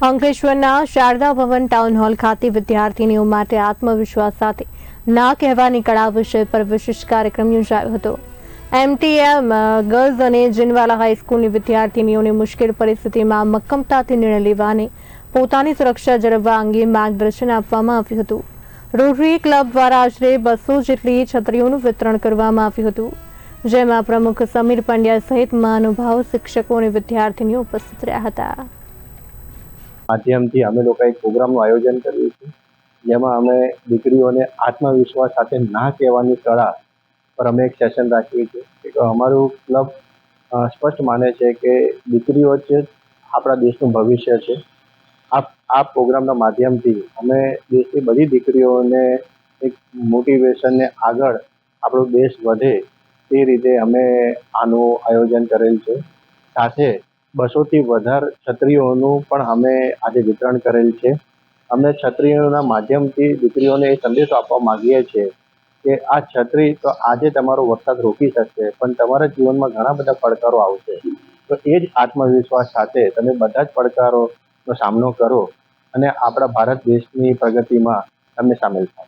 અંકલેશ્વરના શારદા ભવન town hall ખાતે વિદ્યાર્થીનીઓ માટે આત્મવિશ્વાસ સાથે ના કહેવાની કળા વિષય પર વિશેષ કાર્યક્રમ યોજાયો હતો। એમટીએમ ગર્લ્સ અને જીનવાલા હાઈસ્કૂલની વિદ્યાર્થીનીઓને મુશ્કેલ પરિસ્થિતિમાં મક્કમતાથી નિર્ણય લેવા અને પોતાની સુરક્ષા જળવવા અંગે માર્ગદર્શન આપવામાં આવ્યું હતું। રોટરી ક્લબ દ્વારા આશરે 200 જેટલી છત્રીઓનું વિતરણ કરવામાં આવ્યું હતું, જેમાં પ્રમુખ સમીર પંડ્યા સહિત મહાનુભાવો, શિક્ષકો અને વિદ્યાર્થીનીઓ ઉપસ્થિત રહ્યા હતા। માધ્યમથી અમે લોકો એક પ્રોગ્રામનું આયોજન કર્યું છે, જેમાં અમે દીકરીઓને આત્મવિશ્વાસ સાથે ના કહેવાની કળા પર અમે એક સેશન રાખ્યું છે। અમારું ક્લબ સ્પષ્ટ માને છે કે દીકરીઓ જ આપણા દેશનું ભવિષ્ય છે। આ પ્રોગ્રામના માધ્યમથી અમે દેશની બધી દીકરીઓને એક મોટિવેશનને આગળ આપણો દેશ વધે તે રીતે અમે આનું આયોજન કરેલ છે। સાથે 200થી વધારે છત્રીઓનું પણ અમે આજે વિતરણ કરેલ છે। અમે છત્રીઓના માધ્યમથી દીકરીઓને એ સંદેશો આપવા માંગીએ છીએ કે આ છત્રી તો આજે તમારો વરસાદ રોકી શકશે, પણ તમારા જીવનમાં ઘણા બધા પડકારો આવશે, તો એ જ આત્મવિશ્વાસ સાથે તમે બધા જ પડકારોનો સામનો કરો અને આપણા ભારત દેશની પ્રગતિમાં તમે સામેલ થાઓ।